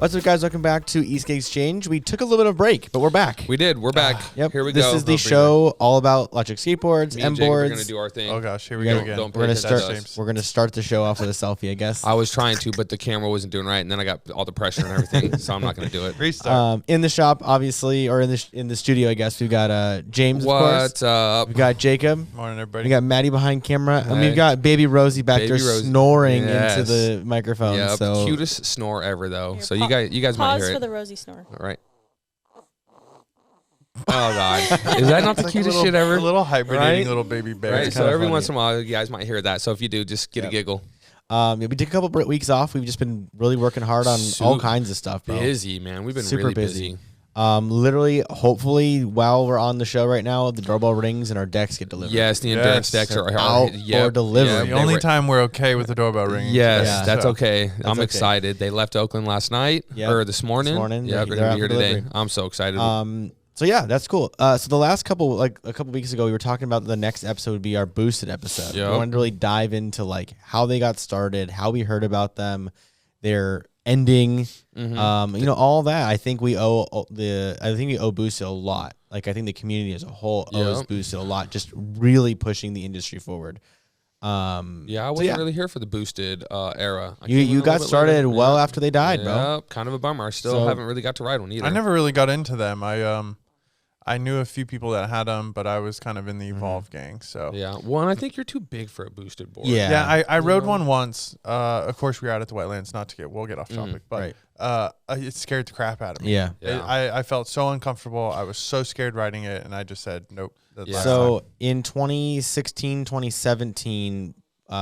What's up, guys? Welcome back to Esk8Exchange. We took a little bit of a break, but we're back. We did. We're back. Yep. Here we go. This is the show all about electric skateboards, Me and Jake, we're MBoards. gonna do our thing. Oh gosh, here we go again. We're gonna start the show off with a selfie, I guess. I was trying to, but the camera wasn't doing right, and then I got all the pressure and everything, so I'm not gonna do it. Restart. In the shop, obviously, or in the studio, I guess we've got James. Of course. What's up? We've got Jacob. Morning, everybody. We got Maddie behind camera, and Hey. we've got Baby Rosie back there snoring Yes. into the microphone. Yeah, so cutest snore ever, though. Here, So you guys might pause hear for it. the Rosie snore. All right. Oh God, is that not the cutest shit ever? A little hibernating Right? little baby bear. Right. It's So kinda every funny. once in a while, you guys might hear that. So if you do, just get a giggle. we took a couple weeks off. We've just been really working hard on all kinds of stuff, bro. Busy, man. We've been Super really busy. busy. Literally, hopefully, while we're on the show right now, the doorbell rings and our decks get delivered. Yes, the endurance Yes. decks are Out for delivery. The only time we're okay with the doorbell ringing. Yes, Yeah. that's So, okay. I'm okay. excited. They left Oakland last night or this morning. Yeah, they're gonna be here today. I'm so excited. So yeah, that's cool. So the last couple weeks ago, we were talking about the next episode would be our boosted episode. Yep. We wanted to really dive into like how they got started, how we heard about them, their ending, all that. I think we owe Boosted a lot. Like I think the community as a whole owes Boosted a lot, just really pushing the industry forward. I wasn't really here for the boosted era. You got started well after they died, bro. Kind of a bummer. I still haven't really got to ride one either. I never really got into them. I knew a few people that had them, but I was kind of in the Evolve gang. So yeah. Well, and I think you're too big for a boosted board. Yeah. I rode one once. Of course, we were out at the wetlands. We'll get off topic, but it scared the crap out of me. Yeah. I felt so uncomfortable. I was so scared riding it, and I just said nope. So in 2016, 2017,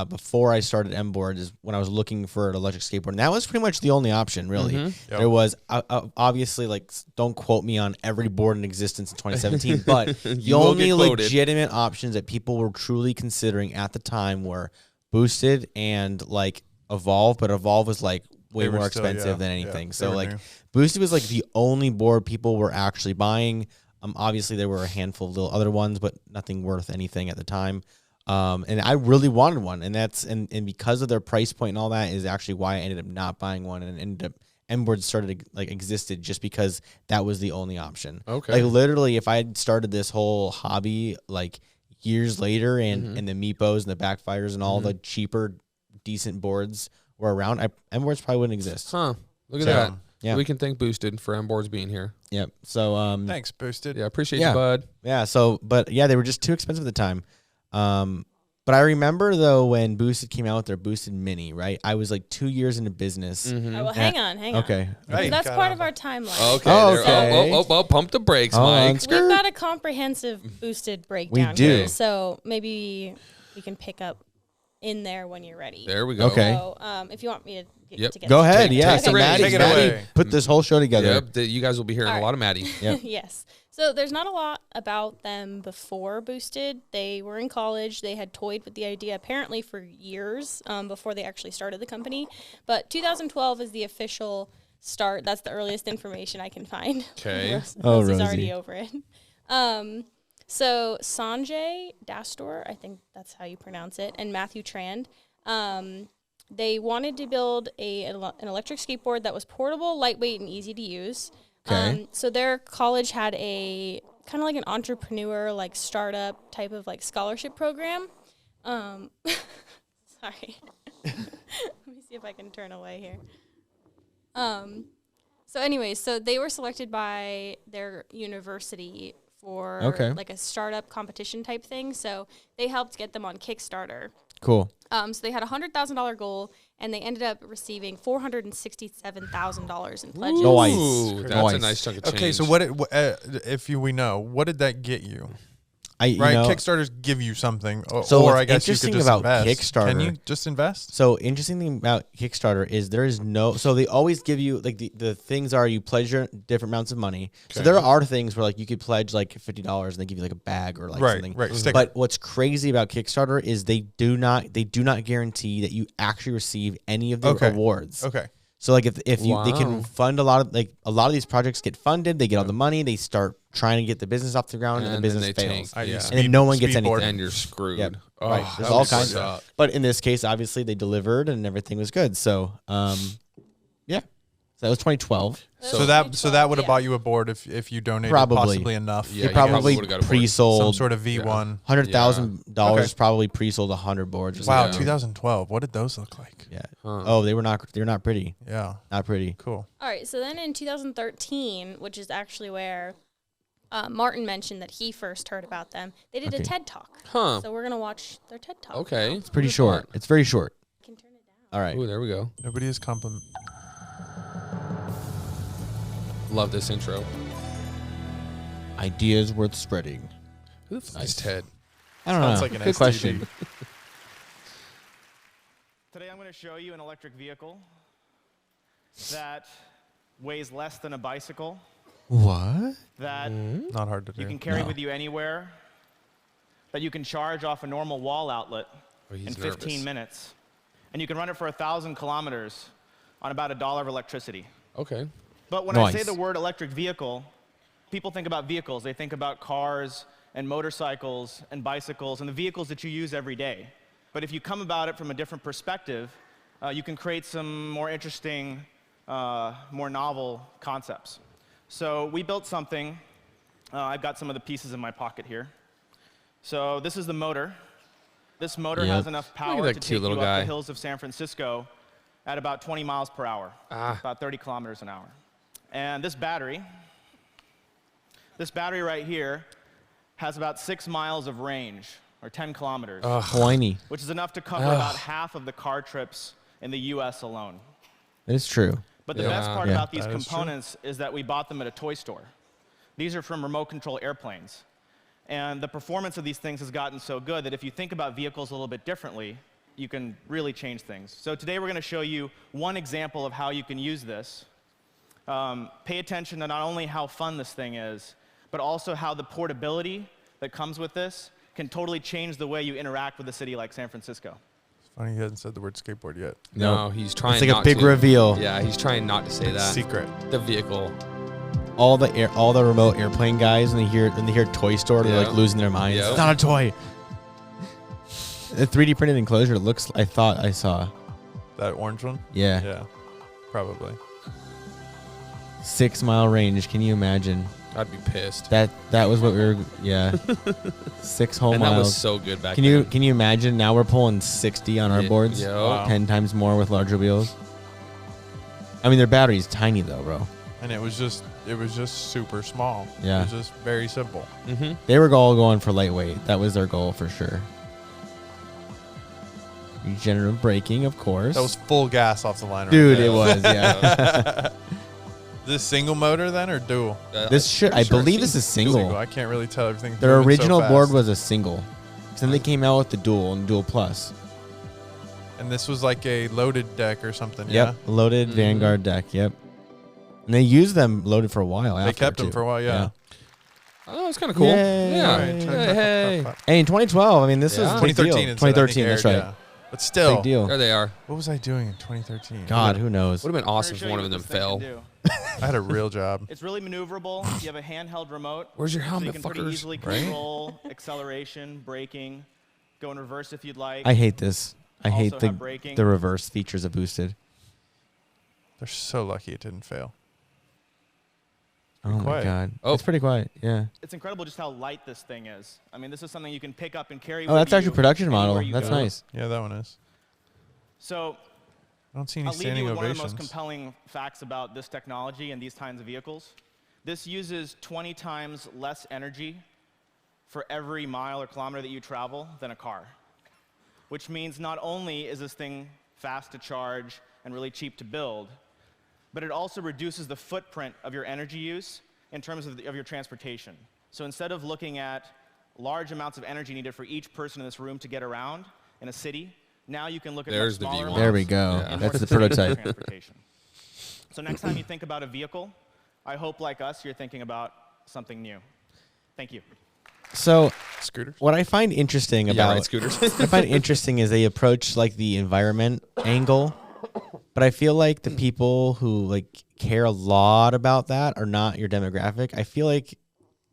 before I started MBoards is when I was looking for an electric skateboard. And that was pretty much the only option, really. Yep. There was obviously, like, don't quote me on every board in existence in 2017, but the only legitimate options that people were truly considering at the time were Boosted and like Evolve, but Evolve was like way more expensive than anything. So like Boosted was like the only board people were actually buying. Obviously there were a handful of little other ones, but nothing worth anything at the time. And I really wanted one, and that's and because of their price point and all that is actually why I ended up not buying one, and ended up MBoards started existed just because that was the only option. Okay. Like literally, if I had started this whole hobby like years later, and the Meepos and the Backfires and all the cheaper, decent boards were around, MBoards probably wouldn't exist. Huh. Look at that. Yeah. We can thank Boosted for MBoards being here. Yep. So Thanks, Boosted. Yeah, appreciate you, bud. Yeah. So, but yeah, they were just too expensive at the time. But I remember though when Boosted came out with their Boosted Mini, right? I was like 2 years into business. Oh, well, hang on. Okay. Hey, That's part of our timeline. Okay. Okay. Pump the brakes, Mike. We've got a comprehensive boosted breakdown do. here, so maybe we can pick up in there when you're ready. There we go. Okay. So, if you want me to get Go ahead. Yeah. take So the reins. Maddie, Take it away. put this whole show together. Yep. You guys will be hearing a lot of Maddie. Yep. Yes. So there's not a lot about them before Boosted. They were in college. They had toyed with the idea apparently for years before they actually started the company. But 2012 is the official start. That's the earliest information I can find. Okay. Rosie's Rosie. already over it. So Sanjay Dastor, I think that's how you pronounce it, and Matthew Trand, they wanted to build an electric skateboard that was portable, lightweight, and easy to use. Okay. So their college had a kind of like an entrepreneur, like startup type of like scholarship program. Sorry. Let me see if I can turn away here. So anyways, so they were selected by their university for like a startup competition type thing. So they helped get them on Kickstarter. Cool. So they had a $100,000 goal, and they ended up receiving $467,000 in pledges. Ooh, that's a nice chunk of change. Okay, so we know, what did that get you? Kickstarters give you something, or I guess you could just about invest. Kickstarter. Can you just invest? So interesting thing about Kickstarter is there is no. So they always give you like the things are you pledge different amounts of money. Okay. So there are things where like you could pledge like $50 and they give you like a bag or like something. Right. But what's crazy about Kickstarter is they do not guarantee that you actually receive any of the awards. Okay. So like if you they can fund a lot of these projects get funded, they get all the money, they start trying to get the business off the ground, and the business fails, and then no one gets anything, and you're screwed. Yep. Oh, right. There's all kinds of. But in this case, obviously they delivered and everything was good. So yeah. So that was 2012. So that would have bought you a board if you donated possibly enough. Yeah, probably pre-sold some sort of V1. $100,000 is probably pre-sold 100 boards. Wow, 2012. What did those look like? Yeah. Oh, they were not pretty. Yeah. Not pretty. Cool. All right. So then in 2013, which is actually where Martin mentioned that he first heard about them, they did a TED Talk. Huh. So we're going to watch their TED Talk. Okay. It's pretty short. It's very short. You can turn it down. All right. Ooh, there we go. Nobody is compliment. Love this intro. Ideas worth spreading. Who the fuck is Ted? I don't know. Like an Good question. Today I'm going to show you an electric vehicle that weighs less than a bicycle. What? That not hard to do. You can carry with you anywhere. That you can charge off a normal wall outlet in 15 minutes. And you can run it for 1,000 kilometers on about $1 of electricity. Okay. But when I say the word electric vehicle, people think about vehicles. They think about cars and motorcycles and bicycles and the vehicles that you use every day. But if you come about it from a different perspective, you can create some more interesting, more novel concepts. So we built something. I've got some of the pieces in my pocket here. So this is the motor. This motor has enough power to take you up the hills of San Francisco at about 20 miles per hour, about 30 kilometers an hour. And this battery right here has about 6 miles of range, or 10 kilometers. Whiny. Which is enough to cover about half of the car trips in the U.S. alone. That is true. But the best part about these components is that we bought them at a toy store. These are from remote control airplanes. And the performance of these things has gotten so good that if you think about vehicles a little bit differently, you can really change things. So today we're going to show you one example of how you can use this. Pay attention to not only how fun this thing is, but also how the portability that comes with this can totally change the way you interact with a city like San Francisco. It's funny he hasn't said the word skateboard yet. No, he's trying not to. It's like a big reveal. Yeah, he's trying not to say that. Secret. The vehicle. All the remote airplane guys, when they hear toy store, they're like losing their minds. It's not a toy. The 3D printed enclosure looks. I thought I saw that orange one. Yeah. Yeah. Probably. 6 mile range. Can you imagine? I'd be pissed. That was what we were. Yeah. 6 whole miles. And that was so good back then. Can you imagine? Now we're pulling 60 on our boards. Yeah. Wow. 10 times more with larger wheels. I mean, their battery's tiny though, bro. And it was just super small. Yeah. It was just very simple. Mm-hmm. They were all going for lightweight. That was their goal for sure. Regenerative braking, of course. That was full gas off the line right Dude, there. it was, yeah. This single motor then or dual? I believe this is single. I can't really tell everything. Their original board was a single. Then they came out with the dual and dual plus. And this was like a loaded deck or something, Yep, loaded Vanguard deck, yep. And they used them loaded for a while after. They kept them for a while, yeah. Oh, that's kind of cool. Yay. Yeah. Hey, in 2012, I mean, this is 2013. 2013, that's right. Yeah. But still, big deal. There they are. What was I doing in 2013? God, who knows? Would have been awesome if one of them fell. I had a real job. It's really maneuverable. You have a handheld remote. Where's your helmet, so you can pretty fuckers? easily control acceleration, braking, go in reverse if you'd like. I hate this. I hate the reverse features of Boosted. They're so lucky it didn't fail. Oh my God. Oh. It's pretty quiet. Yeah. It's incredible just how light this thing is. I mean, this is something you can pick up and carry with you. Oh, that's actually a production model. That's go. Nice. Yeah, that one is. So I don't see any I'll leave standing you with ovations. one of the most compelling facts about this technology and these kinds of vehicles. This uses 20 times less energy for every mile or kilometer that you travel than a car, which means not only is this thing fast to charge and really cheap to build, but it also reduces the footprint of your energy use in terms of your transportation. So instead of looking at large amounts of energy needed for each person in this room to get around in a city, now you can look at much smaller amounts. There we go. Yeah. That's the prototype. So next time you think about a vehicle, I hope, like us, you're thinking about something new. Thank you. So, scooters. What I find interesting about scooters. What I find interesting is they approach like the environment angle. But I feel like the people who like care a lot about that are not your demographic. I feel like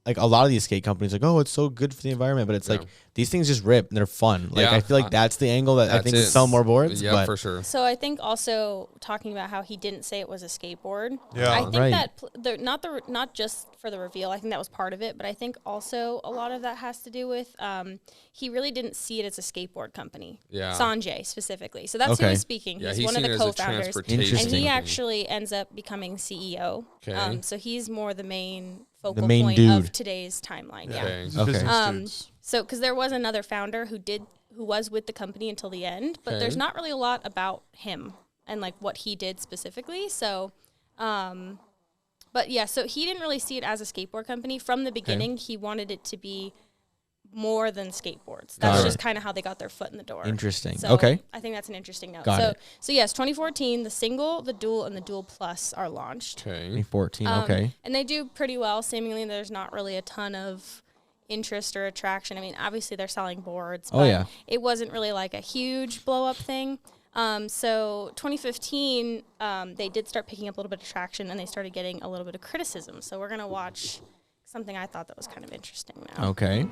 like a lot of these skate companies, like, oh, it's so good for the environment, but it's like these things just rip and they're fun. Like I feel like that's the angle that I think would sell more boards. Yeah, for sure. So I think also talking about how he didn't say it was a skateboard. Yeah, I think that not just for the reveal. I think that was part of it, but I think also a lot of that has to do with he really didn't see it as a skateboard company. Yeah, Sanjay specifically. So that's who he's speaking. Yeah, he's one of the co-founders, and he company. actually ends up becoming CEO. Okay. So he's more the main focal point of today's timeline. Okay. Yeah. Okay. So because there was another founder who was with the company until the end, but there's not really a lot about him and like what he did specifically. So, but yeah, so he didn't really see it as a skateboard company from the beginning. He wanted it to be more than skateboards. That's just kind of how they got their foot in the door. Interesting. So okay. I think that's an interesting note. Got it. So yes, 2014, the single, the dual, and the dual plus are launched. Okay. 2014. Okay. And they do pretty well. Seemingly, there's not really a ton of interest or attraction. I mean, obviously they're selling boards, but it wasn't really like a huge blow up thing. So 2015, they did start picking up a little bit of traction and they started getting a little bit of criticism. So we're going to watch something I thought that was kind of interesting now. Okay.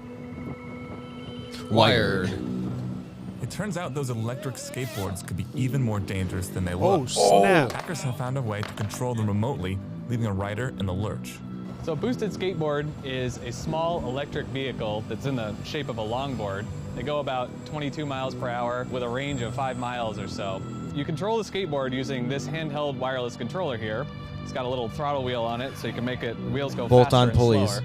Wired. It turns out those electric skateboards could be even more dangerous than they look. look. Oh, snap. Hackers have found a way to control them remotely, leaving a rider in the lurch. So a boosted skateboard is a small electric vehicle that's in the shape of a longboard. They go about 22 miles per hour with a range of 5 miles or so. You control the skateboard using this handheld wireless controller here. It's got a little throttle wheel on it so you can make it wheels go faster and pulleys. slower.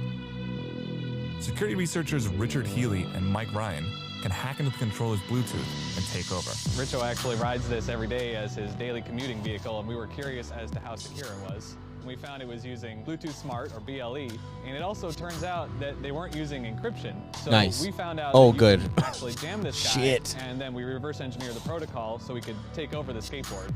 Security researchers Richard Healy and Mike Ryan can hack into the controller's Bluetooth and take over. Richo actually rides this every day as his daily commuting vehicle, and we were curious as to how secure it was. We found it was using Bluetooth Smart, or BLE, and it also turns out that they weren't using encryption. So we found out that you could actually jam this guy, and then we reverse engineer the protocol so we could take over the skateboard.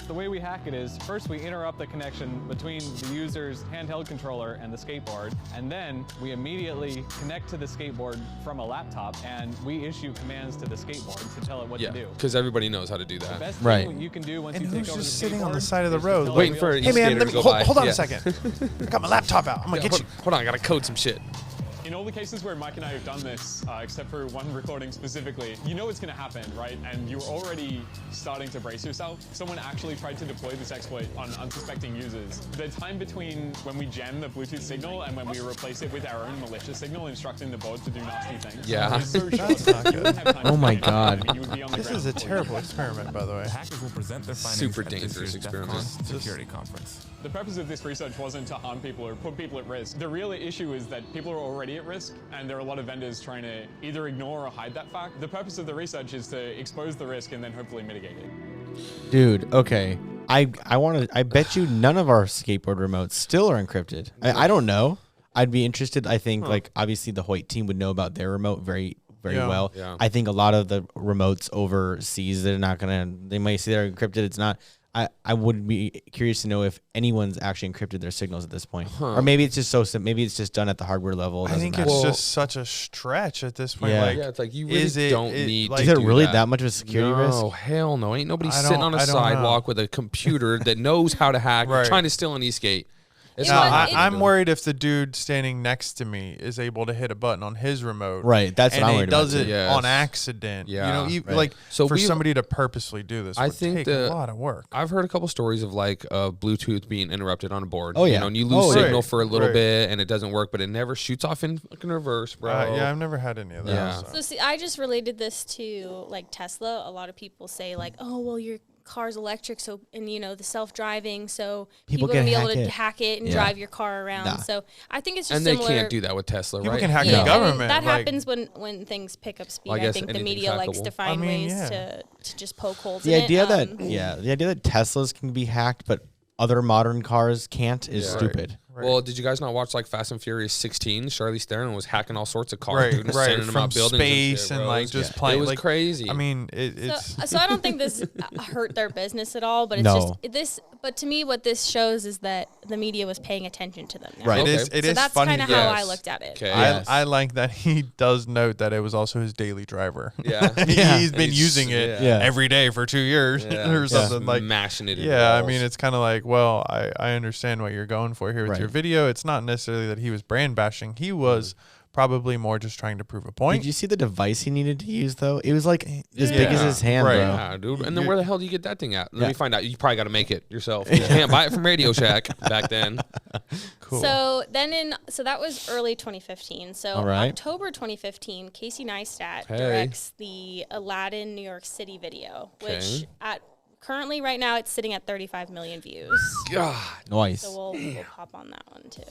The way we hack it is, first we interrupt the connection between the user's handheld controller and the skateboard, and then we immediately connect to the skateboard from a laptop, and we issue commands to the skateboard to tell it what to do. Because everybody knows how to do that. The best thing you can do once you take over the skateboard. And who's just sitting on the side of the road, waiting for hey man, let me hold on a second. I got my laptop out. I'm gonna get you. Hold on, I gotta code some shit. In all the cases where Mike and I have done this, except for one recording specifically, you know it's going to happen, right? And you're already starting to brace yourself. Someone actually tried to deploy this exploit on unsuspecting users. The time between when we jam the Bluetooth signal and when we replace it with our own malicious signal instructing the board to do nasty things is so short. That's not good. Oh my god. This is a terrible experiment, by the way. Hackers will present their findings Super at dangerous this year's experiment. DEF CON security conference. The purpose of this research wasn't to harm people or put people at risk. The real issue is that people are already at risk, and there are a lot of vendors trying to either ignore or hide that fact. The purpose of the research is to expose the risk and then hopefully mitigate it. Dude, okay. I bet you none of our skateboard remotes still are encrypted. I don't know. I'd be interested. I think like obviously the Hoyt team would know about their remote very well. Yeah. I think a lot of the remotes overseas, they might say they're encrypted. It's not. I would be curious to know if anyone's actually encrypted their signals at this point, or maybe it's just maybe it's just done at the hardware level. I think it's just such a stretch at this point. Yeah, like, it's like you really don't need. Is it really that much of a security risk? No, hell no. Ain't nobody sitting on a sidewalk with a computer that knows how to hack trying to steal an e-skate. I'm worried if the dude standing next to me is able to hit a button on his remote. Right, that's what I'm worried about. And he does it on accident. Yeah. You know, like for somebody to purposely do this would take a lot of work. I've heard a couple stories of like Bluetooth being interrupted on a board. Oh, yeah. You know, and you lose signal for a little bit and it doesn't work, but it never shoots off in fucking reverse, bro. Yeah, I've never had any of that. Yeah. So see, I just related this to like Tesla. A lot of people say like, oh, well, your car's electric, so and you know the self-driving, so people are gonna be able to hack it and drive your car around. So I think it's just similar. They can't do that with Tesla, right? People can hack the government. I mean, that happens when things pick up speed. I think the media likes to find ways to just poke holes in it. The idea that Teslas can be hacked, but other modern cars can't is stupid. Right. Well, did you guys not watch like Fast and Furious 16? Charlize Theron was hacking all sorts of cars, dude, and sending them out buildings space and like just playing. It was like, crazy. I mean, it's so I don't think this hurt their business at all, but it's just this. But to me, what this shows is that the media was paying attention to them. Now. Right. It is that's funny. kind of how I looked at it. Okay. I like that he does note that it was also his daily driver. Yeah. He's been using it every day for 2 years or something like mashing it. I mean, it's kind of like, well, I understand what you're going for here with your video. It's not necessarily that he was brand bashing. He was probably more just trying to prove a point. Did you see the device he needed to use, though? It was like as big as his hand, bro. Yeah, dude. And then where the hell do you get that thing at? Let me find out. You probably got to make it yourself. You can't buy it from Radio Shack back then. Cool. So that was early 2015. So October 2015, Casey Neistat directs the Aladdin New York City video, which currently right now it's sitting at 35 million views. God, nice. So we'll pop on that one too.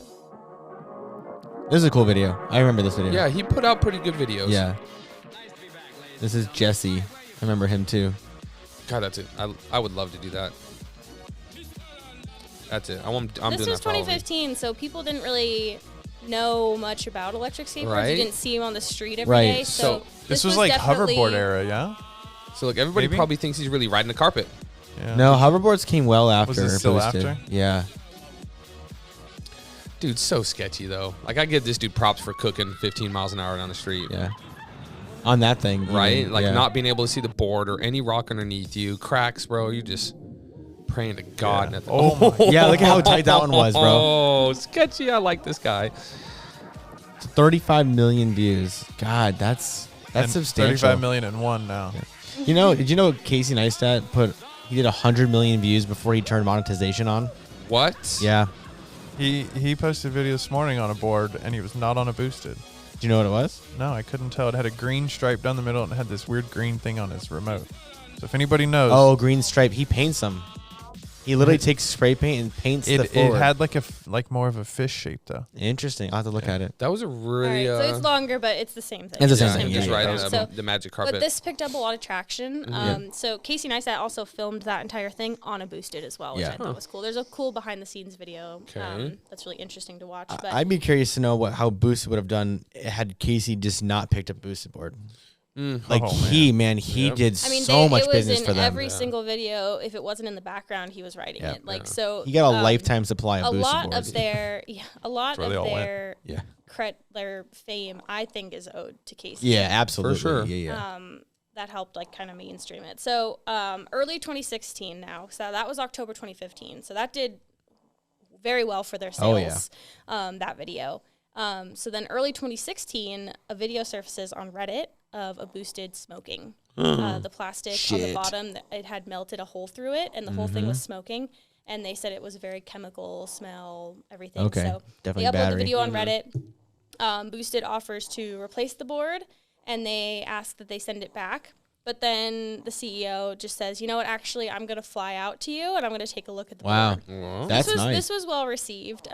This is a cool video. I remember this video. Yeah, he put out pretty good videos. Yeah. This is Jesse. I remember him too. God, that's it. I would love to do that. That's it. I'm this doing was that for 2015, so people didn't really know much about electric skateboards. Right. You didn't see them on the street every day. So this was like hoverboard era, yeah? So like everybody probably thinks he's really riding the carpet. Yeah. No, hoverboards came well after. Was this still after? Yeah. Dude, so sketchy though. Like I give this dude props for cooking 15 miles an hour down the street. Yeah. On that thing. Right? Like not being able to see the board or any rock underneath you. Cracks, bro. You just praying to God. Yeah. Oh my yeah, look at how tight that one was, bro. Oh, sketchy. I like this guy. 35 million views. God, that's substantial. 35 million and one now. Yeah. You know, did you know Casey Neistat he did 100 million views before he turned monetization on? What? Yeah. He posted a video this morning on a board, and he was not on a boosted. Do you know what it was? No, I couldn't tell. It had a green stripe down the middle, and it had this weird green thing on his remote. So if anybody knows... Oh, green stripe. He paints them. He literally takes spray paint and paints the forward. It had like more of a fish shape, though. Interesting. I'll have to look at it. That was a really... so it's longer, but it's the same thing. It's the same thing. Just riding the magic carpet. But this picked up a lot of traction. So Casey Neistat also filmed that entire thing on a boosted as well, which I thought was cool. There's a cool behind-the-scenes video that's really interesting to watch. But I'd be curious to know how boosted would have done had Casey just not picked up boosted board. Like he did so much business for them. Every single video, if it wasn't in the background, he was writing it. Like so, he got a lifetime supply of boosted boards. A lot of their fame, I think, is owed to Casey. Yeah, absolutely. For sure. Yeah. That helped kind of mainstream it. So early 2016 now. So that was October 2015. So that did very well for their sales. That video. So then early 2016, a video surfaces on Reddit of a boosted smoking. The plastic on the bottom, it had melted a hole through it, and the whole thing was smoking. And they said it was a very chemical smell, everything. Okay, so definitely they upload battery. the video on Reddit. Boosted offers to replace the board, and they ask that they send it back. But then the CEO just says, you know what, actually, I'm going to fly out to you, and I'm going to take a look at the board. Wow. That's nice. This was well received.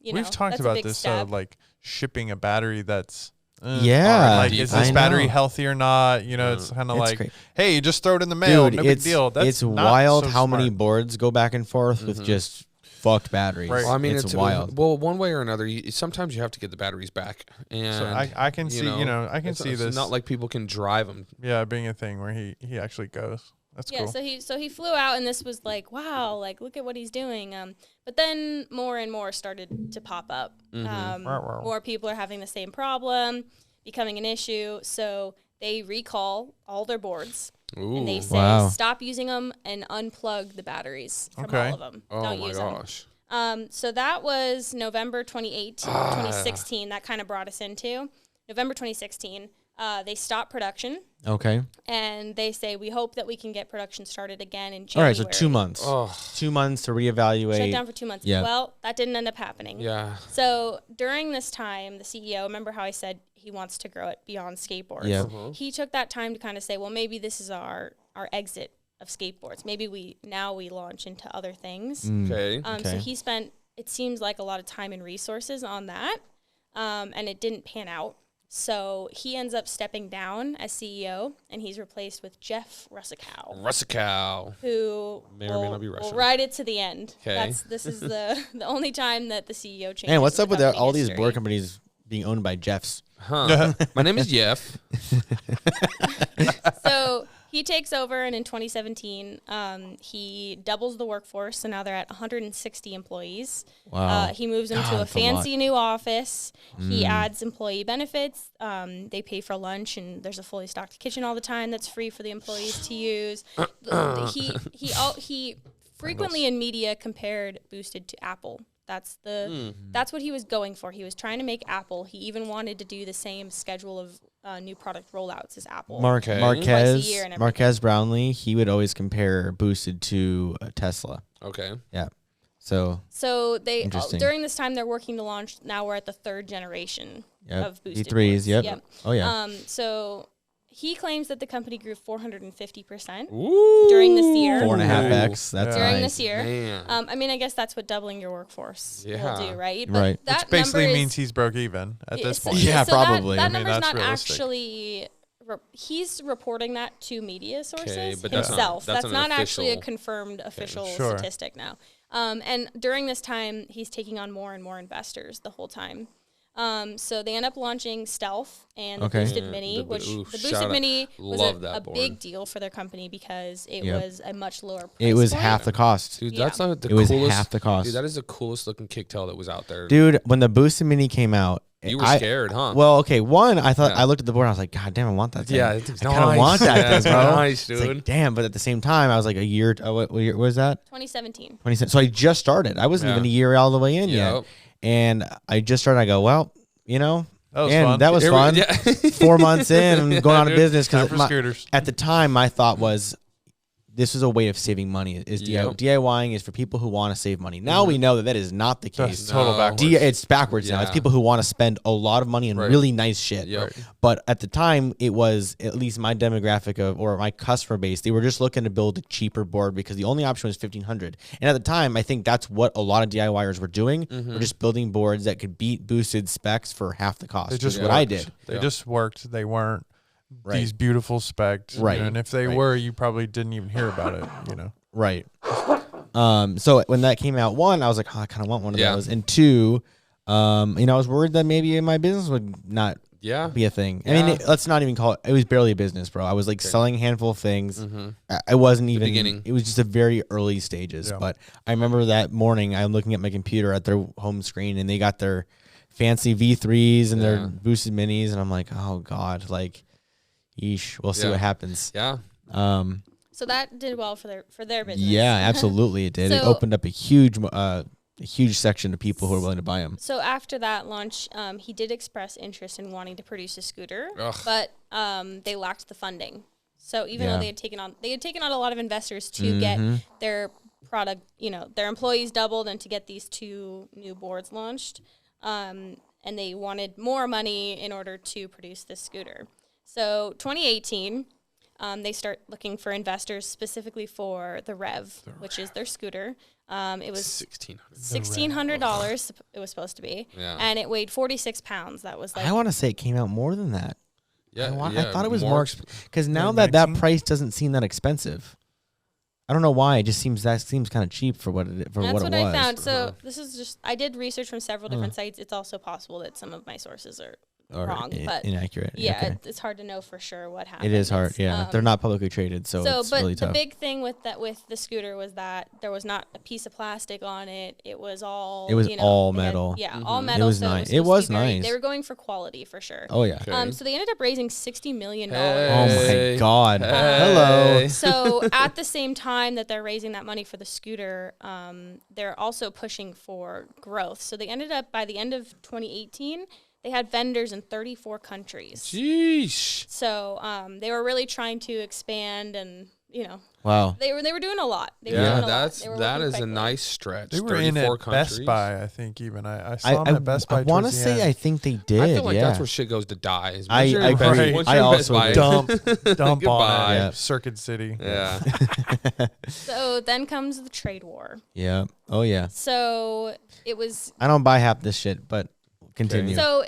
We've talked about this, like shipping a battery that's... like, is this battery healthy or not? You know, it's kind of like, great. Hey, you just throw it in the mail. Dude, no big deal. That's it's wild so how smart. many boards go back and forth with just fucked batteries. Right. Well, I mean, it's wild. Well, one way or another, sometimes you have to get the batteries back. And so I can see, I can see this. It's not like people can drive them. Yeah, being a thing where he actually goes. That's cool. So he flew out, and this was like, wow, like look at what he's doing. But then more and more started to pop up. More people are having the same problem, becoming an issue. So they recall all their boards. Ooh. And they say stop using them and unplug the batteries from all of them. Don't use them. So that was November 2016. That kind of brought us into November 2016. They stopped production. Okay. And they say, we hope that we can get production started again in January. All right, so 2 months. 2 months to reevaluate. Shut down for 2 months. Yeah. Well, that didn't end up happening. Yeah. So during this time, the CEO, remember how I said he wants to grow it beyond skateboards? Yeah. He took that time to kind of say, well, maybe this is our exit of skateboards. Maybe we launch into other things. Okay. So he spent, it seems like, a lot of time and resources on that, and it didn't pan out. So he ends up stepping down as CEO, and he's replaced with Jeff Russakow. Who may or may not be Russian. Will ride it to the end. Okay. This is the only time that the CEO changes. Man, what's up with all these history. board companies being owned by Jeffs? Huh. My name is Jeff. So he takes over, and in 2017, he doubles the workforce. So now they're at 160 employees. Wow. He moves into a fancy new office. He adds employee benefits. They pay for lunch, and there's a fully stocked kitchen all the time that's free for the employees to use. He frequently in media compared Boosted to Apple. That's what he was going for. He was trying to make Apple. He even wanted to do the same schedule of new product rollouts as Apple. Marquez Brownlee, he would always compare Boosted to Tesla. Okay. Yeah. So they during this time they're working to launch. Now we're at the 3rd generation of Boosted V3s. Yep. Yep. Oh yeah. So he claims that the company grew 450% during this year. 4.5x. That's during nice. this year. Man. I mean, I guess that's what doubling your workforce will do, right? But right. That which basically means he's broke even at this point. Yeah, probably. That number's not realistic. Actually. He's reporting that to media sources but himself. That's not actually a confirmed official statistic now. And during this time, he's taking on more and more investors the whole time. So they end up launching Stealth and the Boosted Mini, which the Boosted Mini was a big deal for their company because it was a much lower price It was point. half the cost. Dude, that's not the coolest. It was half the cost. Dude, that is the coolest looking kicktail that was out there. Dude, when the Boosted Mini came out, you were scared, huh? Well, okay. One, I thought I looked at the board and I was like, God damn, I want that thing. Yeah, I kind of want that thing, bro. Nice, dude. It's like, damn, but at the same time, I was like a year. What year was that? 2017. So I just started. I wasn't even a year all the way in yet, and I just started. I go, well, you know, that was fun. 4 months in, I'm going out of business because at the time my thought was, this is a way of saving money. DIYing is for people who want to save money. Now we know that is not the case. That's total backwards. It's backwards now. It's people who want to spend a lot of money on really nice shit. But at the time, it was at least my demographic or my customer base. They were just looking to build a cheaper board because the only option was $1,500. And at the time, I think that's what a lot of DIYers were doing. We're just building boards that could beat Boosted specs for half the cost. Which is what I did. They just worked. They weren't these beautiful specs, right? You know, and if they were, you probably didn't even hear about it, you know. Right. So when that came out, one, I was like, oh, I kind of want one of those, and two, I was worried that maybe my business would not be a thing. I mean, let's not even call it. It was barely a business, bro. I was like selling a handful of things. I wasn't even. Beginning. It was just a very early stages. But I remember that morning, I'm looking at my computer at their home screen, and they got their fancy V3s and their Boosted Minis, and I'm like, oh god, like. Yeesh. We'll see what happens. Yeah. So that did well for their business. Yeah, absolutely it did. It opened up a huge section of people who are willing to buy them. So after that launch, he did express interest in wanting to produce a scooter, but they lacked the funding. So even though they had taken on a lot of investors to get their product, their employees doubled and to get these 2 new boards launched, and they wanted more money in order to produce this scooter. So 2018, they start looking for investors specifically for the Rev, which is their scooter. It was $1,600. It was supposed to be, and it weighed 46 pounds. That was like I want to say it came out more than that. Yeah, I thought it was more because now that price doesn't seem that expensive. I don't know why. It just seems kind of cheap for what it was. That's what I found. So this is just I did research from several different sites. It's also possible that some of my sources are wrong, but inaccurate. Yeah, it's hard to know for sure what happened. It is hard. They're not publicly traded, so it's really tough. The big thing with the scooter was that there was not a piece of plastic on it. It was all all metal. All metal. It was nice. It was nice. They were going for quality for sure. Oh yeah. Okay. So they ended up raising $60 million. Oh my god. Hello. So at the same time that they're raising that money for the scooter, they're also pushing for growth. So they ended up by the end of 2018. They had vendors in 34 countries. Jeez. So they were really trying to expand, and wow, they were doing a lot. That is a nice stretch. They were in at Best Buy, I think. Even I saw them at Best Buy. I want to say I think they did. I feel like that's where shit goes to die. I agree. I also dump on Circuit City. Yeah. So then comes the trade war. Yeah. Oh yeah. So it was. I don't buy half this shit, but. Continue. So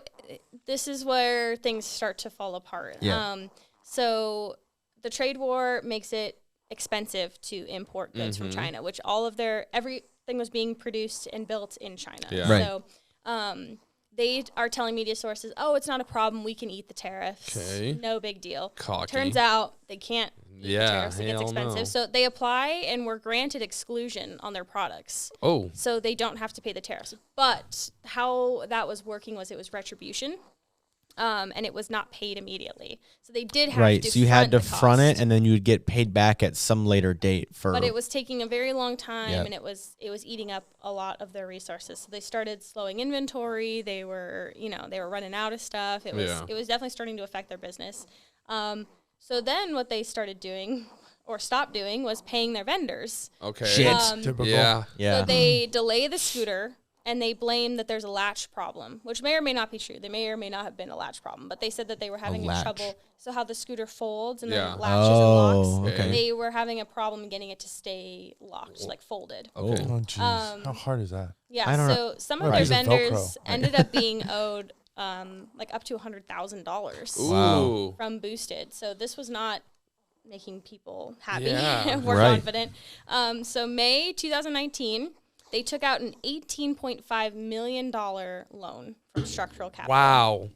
this is where things start to fall apart. Yeah. So the trade war makes it expensive to import goods from China, which everything was being produced and built in China. Yeah. Right. So they are telling media sources, oh, it's not a problem. We can eat the tariffs. Okay. No big deal. Cocky. Turns out they can't eat the tariffs. It gets hell expensive. no. So they apply and were granted exclusion on their products. Oh. So they don't have to pay the tariffs. But how that was working was it was retribution. and it was not paid immediately. So they did have to so you had to front it, and then you would get paid back at some later date. But it was taking a very long time, and it was eating up a lot of their resources. So they started slowing inventory. They were running out of stuff. It was definitely starting to affect their business. So then what they started doing or stopped doing was paying their vendors. Okay. Shit. Typical. Yeah. So they delay the scooter, and they blame that there's a latch problem, which may or may not be true. There may or may not have been a latch problem, but they said that they were having trouble. So how the scooter folds and then latches and locks, they were having a problem getting it to stay locked, like folded. Okay. Oh, jeez. How hard is that? Yeah, so some of their vendors ended up being owed like up to $100,000 from Boosted. So this was not making people happy or confident. So May 2019, they took out an $18.5 million loan from Structural Capital. Wow.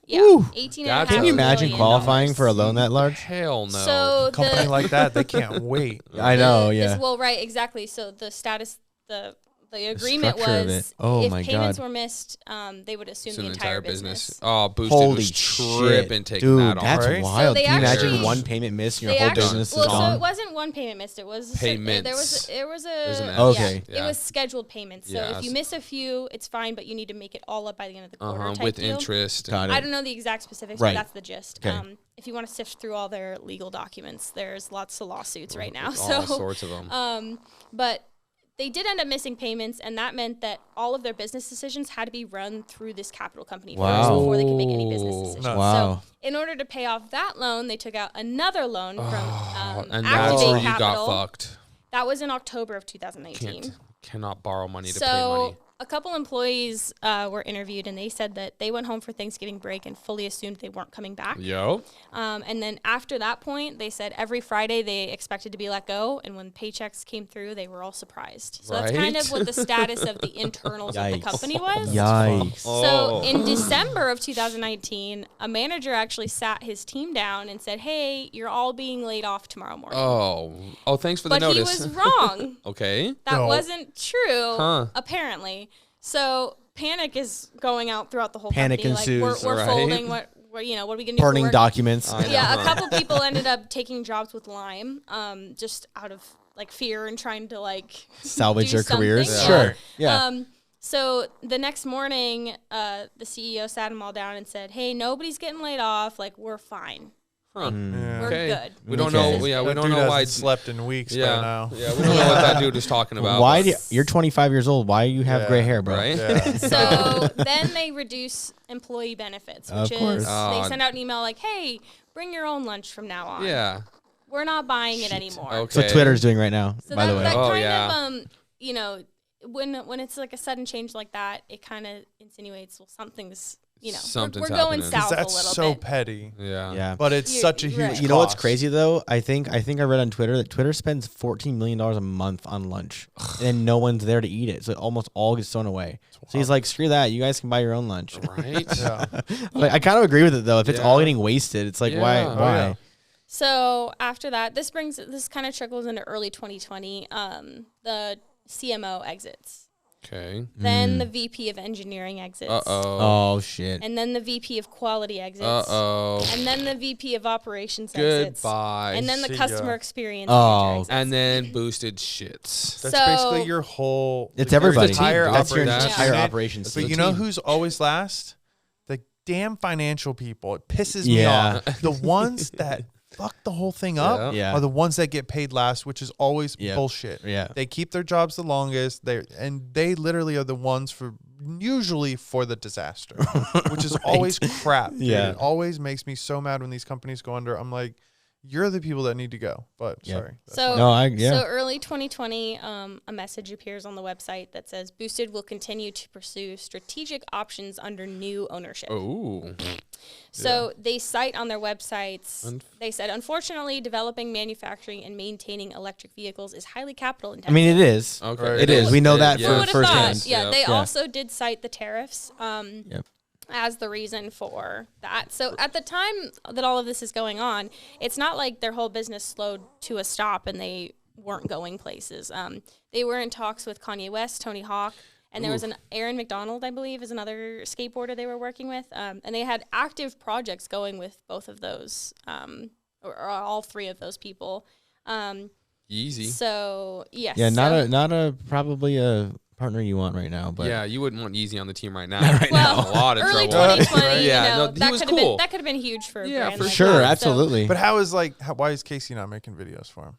Yeah, $18.5 Can you imagine qualifying for a loan that large? Hell no. So a company like that, they can't wait. I know, yeah. Well, right, exactly. So the status, the agreement was if payments were missed, they would assume the entire business. Oh, Boosted was tripping taking that on. That's wild. So can you imagine one payment missed and your whole business is gone? So it wasn't one payment missed. It was payments. There was it was scheduled payments. So if you miss a few, it's fine, but you need to make it all up by the end of the quarter. Type with deal. Interest. I don't know the exact specifics, but that's the gist. If you want to sift through all their legal documents, there's lots of lawsuits right now. All sorts of them. But they did end up missing payments, and that meant that all of their business decisions had to be run through this capital company first before they could make any business decisions. So in order to pay off that loan, they took out another loan from and Activate that's where you Capital. got fucked. That was in October of 2019. Cannot borrow money to pay money. A couple employees were interviewed, and they said that they went home for Thanksgiving break and fully assumed they weren't coming back. And then after that point, they said every Friday they expected to be let go, and when paychecks came through, they were all surprised. So that's kind of what the status of the internals of the company was. Yikes. So in December of 2019, a manager actually sat his team down and said, "Hey, you're all being laid off tomorrow morning." Oh, thanks for the notice. But he was wrong. Okay. That wasn't true, apparently. So panic is going out throughout the whole panic company. ensues. We're folding. What are we going to do? Burning documents. Yeah, a couple people ended up taking jobs with Lime, just out of like fear and trying to like salvage their careers. Yeah. Sure. Yeah. So the next morning, the CEO sat them all down and said, "Hey, nobody's getting laid off. Like we're fine. We're good. We don't know. Yeah, we don't know why it's slept in weeks by now. Yeah, we don't know what that dude was talking about. Why you're 25 years old? Why do you have gray hair, bro? Right? Yeah. So then they reduce employee benefits, which is they send out an email like, "Hey, bring your own lunch from now on. Yeah, we're not buying it anymore." Okay. That's what Twitter's doing right now, so by the way. That kind of, when it's like a sudden change like that, it kind of insinuates, well, something's. We're going south a little bit. That's so petty. Yeah. But it's such a huge cost. You know what's crazy though? I think I read on Twitter that Twitter spends $14 million a month on lunch, and no one's there to eat it. So it almost all gets thrown away. So he's like, "Screw that! You guys can buy your own lunch." Right. Like, I kind of agree with it though. If it's all getting wasted, it's like why? Yeah. So after that, this kind of trickles into early 2020. The CMO exits. Okay. Then the VP of engineering exits. Oh shit. And then the VP of quality exits. And then the VP of operations exits. Goodbye. And then the customer experience manager exits. And then Boosted shits. That's basically your whole. It's everybody. That's your entire operations. But you know who's always last? The damn financial people. It pisses me off. The ones that fuck the whole thing up are the ones that get paid last, which is always bullshit. Yeah. They keep their jobs the longest. They literally are the ones usually for the disaster, which is always crap. Dude. Yeah. It always makes me so mad when these companies go under. I'm like, you're the people that need to go. But sorry. So early 2020, a message appears on the website that says Boosted will continue to pursue strategic options under new ownership. Oh. So they cite on their websites, they said, unfortunately, developing, manufacturing, and maintaining electric vehicles is highly capital intensive. I mean, it is. Okay. It is. We know that for firsthand. Yeah, they also did cite the tariffs as the reason for that. So at the time that all of this is going on, it's not like their whole business slowed to a stop and they weren't going places. They were in talks with Kanye West, Tony Hawk, And there was an Aaron McDonald, I believe, is another skateboarder they were working with. And they had active projects going with both of those, or all three of those people. Easy. So, yes. Yeah, not a probably a partner you want right now, but yeah, you wouldn't want Yeezy on the team right now. Right now. A lot of early trouble. 2020, Yeah, no, that he was could cool. have been, that could have been huge for a brand for like sure, that. absolutely. But why is Casey not making videos for him?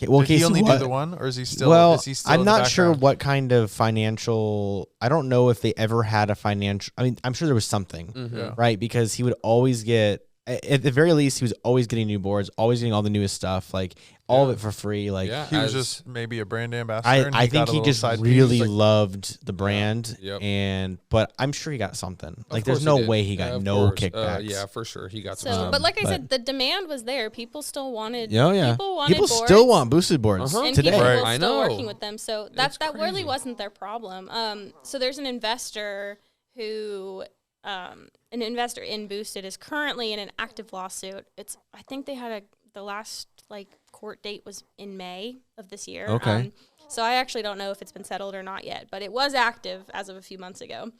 Well, Did he Casey, only do the one, or is he still? Well, is he still I'm in the not sure background? what kind of financial. I don't know if they ever had a financial. I mean, I'm sure there was something, Yeah. right? Because he would always get, at the very least, he was always getting new boards, always getting all the newest stuff, like all of it for free. Like Yeah. He was just maybe a brand ambassador. and I got think a he little just side piece. really Like, loved the brand, Yep. but I'm sure he got something. Like, Of there's course no did. way he got Of no course. kickbacks. Yeah, for sure. He got So, some. but like I but- said, the demand was there. People still wanted. Oh yeah, People wanted people boards, still want boosted boards and today. people Right. were I still know. working with them. So that really crazy. wasn't their problem. So there's an investor who, an investor in Boosted is currently in an active lawsuit. I think they had the last court date was in May of this year. Okay. So I actually don't know if it's been settled or not yet, but it was active as of a few months ago.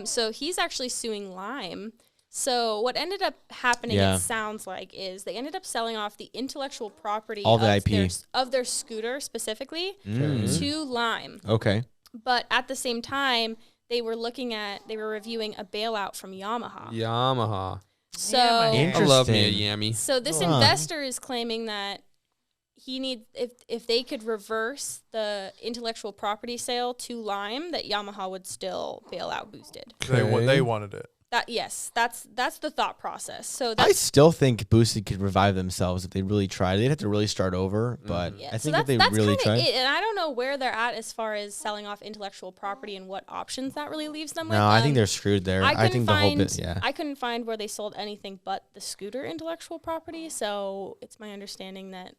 So he's actually suing Lime. So what ended up happening, Yeah. it sounds like, is they ended up selling off the intellectual property All the of IP. of their scooter specifically to Lime. Okay. But at the same time, they were reviewing a bailout from Yamaha. Yamaha. So Yamaha. I love me a Interesting. Yammy. so this investor is claiming that if they could reverse the intellectual property sale to Lime, that Yamaha would still bail out Boosted. They wanted it. That's the thought process. So I that's still think Boosted could revive themselves if they really tried. They'd have to really start over, but yeah, I so think if they that's really kinda tried. it. And I don't know where they're at as far as selling off intellectual property and what options that really leaves them with. No, I think they're screwed there. I think the whole bit, yeah. I couldn't find where they sold anything but the scooter intellectual property. So it's my understanding that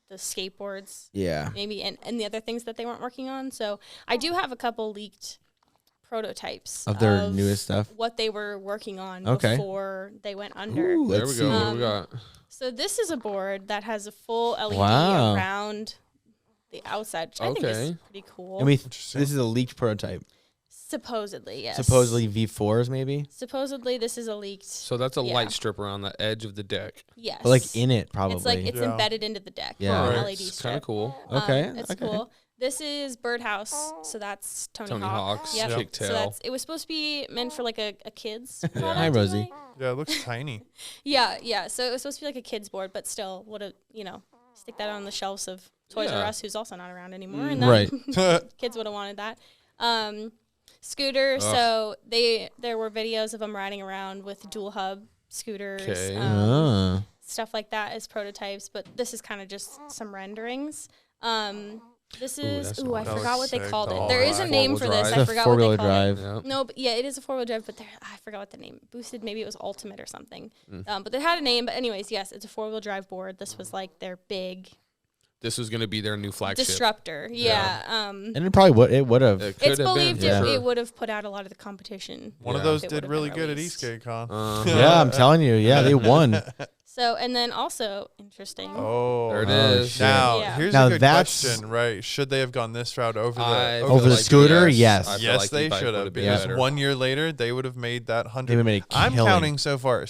the skateboards, Yeah. maybe, and the other things that they weren't working on. So I do have a couple leaked prototypes Of their newest stuff? what they were working on Okay. before they went under. Ooh, There we let's go. see. What do we got? So this is a board that has a full LED Wow. around the outside, which I think is Okay. pretty cool. I mean, this is a leaked prototype. Supposedly, yes. Supposedly V4s, maybe, Supposedly, this is a leaked. So that's a yeah. light strip around the edge of the deck. Yes. but like in it, probably. It's like it's Yeah. embedded into the deck. Yeah. An Right. LED It's strip. kind of cool. Okay, It's okay. cool. This is Birdhouse, so that's Tony Hawk. Hawk's Yep. kicktail. So that's it was supposed to be meant for like a kid's. Hi, product, Rosie. like. Yeah, it looks tiny. Yeah. So it was supposed to be like a kid's board, but still, would have stick that on the shelves of Toys R Yeah. Us, who's also not around anymore, and then Right. kids would have wanted that. Scooter. So there were videos of them riding around with dual hub scooters. Okay. Stuff like that as prototypes, but this is kind of just some renderings. This is that's I nice. forgot what they sick. called it. Oh, There is a right. name for this. Four-wheel I drive. forgot what they Four-wheel called drive. Yeah. it. No, but yeah, it is a 4-wheel drive, but I forgot what the name. Boosted, maybe it was Ultimate or something. But they had a name. But anyways, yes, it's a 4-wheel drive board. This was like their big This was going to be their new flagship. disruptor. Yeah. And it probably would have. It could It's have believed been, for it sure. would have put out a lot of the competition. One of Yeah. those It did would've really been good at released. Esk8Con. Yeah, I'm telling you. Yeah, they won. So, and then also interesting. Oh, There it Oh, is. shit. now Yeah. here's Now a good that's- question, right? Should they have gone this route over the I Over feel the like scooter? Yes. I feel Yes, like they e-bike should would've have. been Because better. 1 year later, they would have made that They 100. would've made a I'm killing. counting so far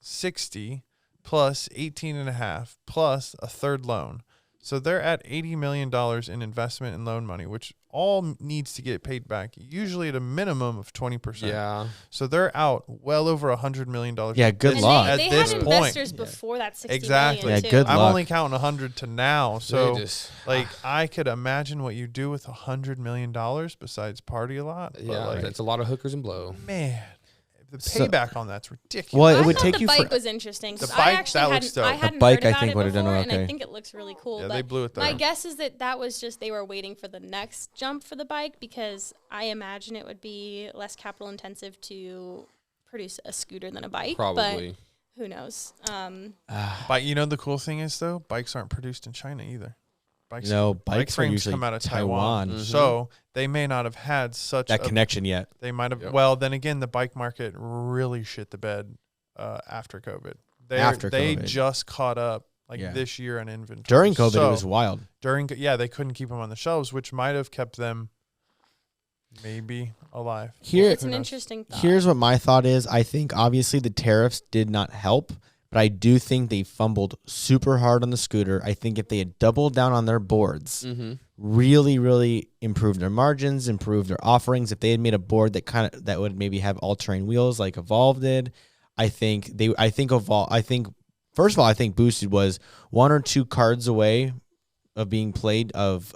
60 plus 18.5 plus a third loan. So they're at $80 million in investment and loan money, which all needs to get paid back, usually at a minimum of 20%. Yeah. So they're out well over $100 million. Yeah, good And luck. they, At they this had point. investors before that 60 Exactly. million, Yeah, too. good I'm luck. only counting 100 to now. So They just- like I could imagine what you do with $100 million besides party a lot. But Yeah, like, that's a lot of hookers and blow. man, the So- payback on that's ridiculous. Well, it I would thought take the you bike for. was interesting. 'cause The I bike, actually that looks hadn't, dope. I The hadn't bike, heard I about think, it would've done before, and okay. I think it looks really cool. Yeah, but they blew it my there. guess is that was just they were waiting for the next jump for the bike, because I imagine it would be less capital intensive to produce a scooter than a bike. Probably. But who knows? But you know the cool thing is though, bikes aren't produced in China either. Bikes, No, bike bikes are frames usually come out of Taiwan. Taiwan. So they may not have had such That a connection yet. They might have. Yep. Well, then again, the bike market really shit the bed after COVID. After they COVID. just caught up like Yeah. this year on inventory. During COVID, So, it was wild. they couldn't keep them on the shelves, which might have kept them maybe alive. It's an interesting thought. Here's what my thought is. I think obviously the tariffs did not help, but I do think they fumbled super hard on the scooter. I think if they had doubled down on their boards, really, really improved their margins, improved their offerings, if they had made a board that would maybe have all-terrain wheels like Evolve did, I think first of all, I think Boosted was 1 or 2 cards away of being played of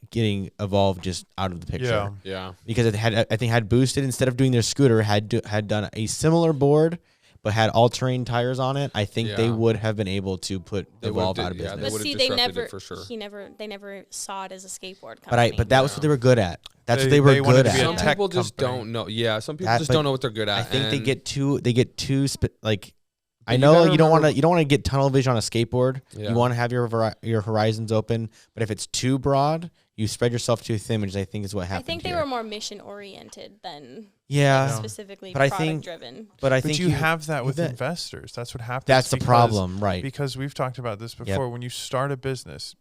getting Evolve just out of the picture. Yeah. Because had Boosted, instead of doing their scooter, had done a similar board but had all-terrain tires on it, I think they would have been able to put Evolve out of business. They but see, they never saw it as a skateboard company. But that was what they were good at. That's what they were good at. Some people just don't know. Yeah, some people just don't know what they're good at. I think they get too I know you don't want to get tunnel vision on a skateboard. Yeah. You want to have your horizons open, but if it's too broad, you spread yourself too thin, which I think is what happened. I think they were more mission oriented than specifically but product driven. But I think you have that with investors. That's what happens. That's the problem, right? Because we've talked about this before. When you start a business,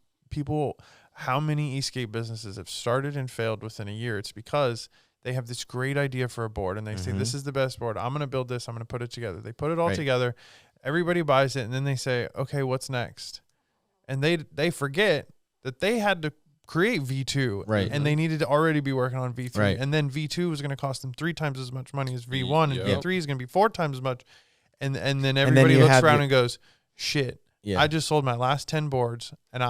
how many e-skate businesses have started and failed within a year? It's because they have this great idea for a board, and they say, this is the best board. I'm going to build this. I'm going to put it together. They put it all together. Everybody buys it, and then they say, okay, what's next? And they forget that they had to create V2, and they needed to already be working on V3. And then V2 was going to cost them 3 times as much money as V1, and V3 is going to be 4 times as much. And then everybody looks around and goes, shit, I just sold my last 10 boards, and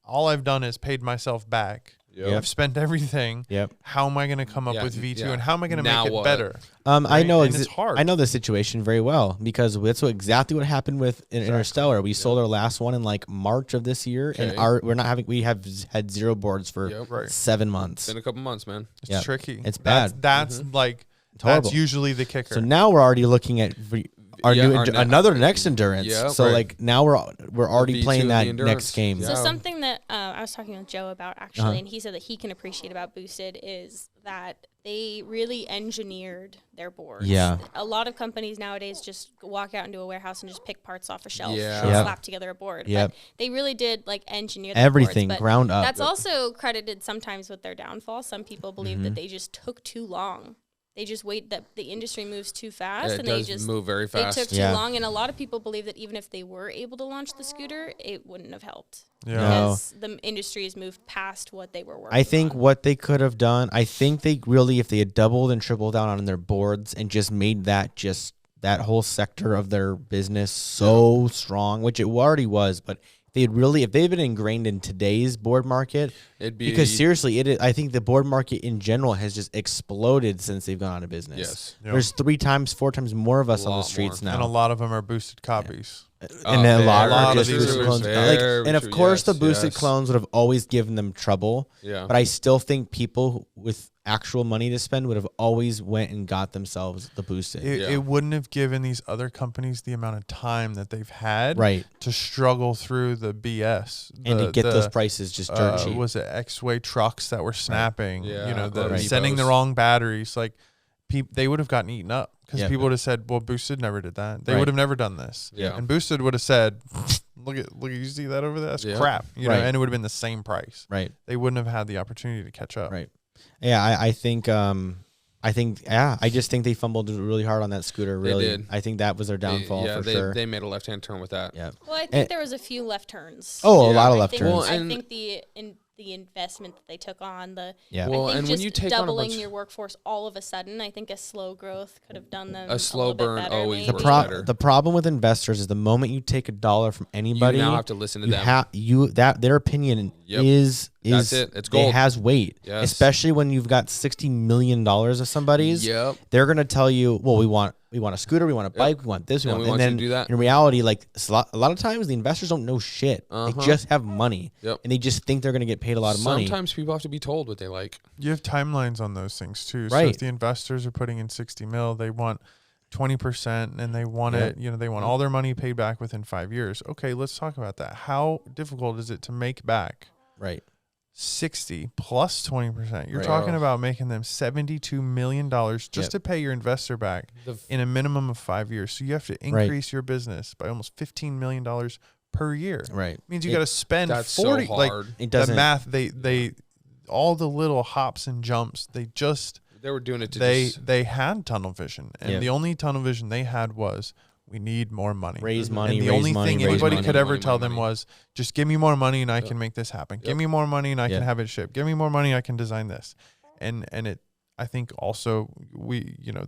all I've done is paid myself back. I've spent everything. How am I going to come up with V2 and how am I going to make it better? I know it's hard. I know the situation very well because that's exactly what happened with Interstellar. We sold our last one in like March of this year, and we have had 0 boards for 7 months. It's been a couple months, man. It's tricky. It's bad. That's that's usually the kicker. So now we're already looking at another next endurance. So now we're already playing that next game. So something that I was talking with Joe about actually, and he said that he can appreciate about Boosted is that they really engineered their boards. Yeah. A lot of companies nowadays just walk out into a warehouse and just pick parts off a shelf and slap together a board. But they really did engineer everything boards, ground up. That's also credited sometimes with their downfall. Some people believe that they just took too long. They just wait that the industry moves too fast, and they just move very fast. They took too long, and a lot of people believe that even if they were able to launch the scooter, it wouldn't have helped because the industry has moved past what they were working. I think what they could have done, I think they really, if they had doubled and tripled down on their boards and just made that whole sector of their business so strong, which it already was, but if they've been ingrained in today's board market, because seriously, I think the board market in general has just exploded since they've gone out of business. Yes. There's 3 times, 4 times more of us on the streets now. And a lot of them are boosted copies. And a lot are just boosted clones. And of course, the boosted clones would have always given them trouble. Yeah. But I still think people with actual money to spend would have always went and got themselves the boosted. It wouldn't have given these other companies the amount of time that they've had to struggle through the BS. And to get those prices just dirt cheap. Was it X-Way trucks that were snapping? Yeah. Sending the wrong batteries. They would have gotten eaten up because people would have said, well, Boosted never did that. They would have never done this. Yeah. And Boosted would have said, look, you see that over there? That's crap. You know, and it would have been the same price. Right. They wouldn't have had the opportunity to catch up. Right. Yeah, I just think they fumbled really hard on that scooter. Really, they did. I think that was their downfall for sure. They made a left-hand turn with that. Yeah. Well, I think there was a few left turns. Oh, a lot of left turns. I think the investment that they took on and when you take doubling on your workforce all of a sudden, I think a slow growth could have done them a slow burn better, always maybe. The problem with investors is the moment you take $1 from anybody, you now have to listen to them. Their opinion is that's it. It's gold. It has weight, yes. Especially when you've got $60 million of somebody's. Yep. They're gonna tell you, well, we want a scooter, we want a bike, we want this, we want then you to do that. In reality, a lot of times the investors don't know shit. They just have money, and they just think they're gonna get paid a lot of money. Sometimes people have to be told what they like. You have timelines on those things too. Right. So if the investors are putting in 60 mil, they want 20% and they want it, they want all their money paid back within 5 years. Okay, let's talk about that. How difficult is it to make back? Right. 60 plus 20%. You're talking about making them $72 million just to pay your investor back in a minimum of 5 years. So you have to increase your business by almost $15 million per year. Right. It means you got to spend 40. So hard. It doesn't. The math, they all the little hops and jumps, they just They were doing it to they had tunnel vision, and the only tunnel vision they had was, we need more money. Raise money, and the raise only money, thing raise anybody money, could ever money, tell money, them money. was, just give me more money and I can make this happen. Give me more money and I can have it shipped. Give me more money, I can design this. And it, I think also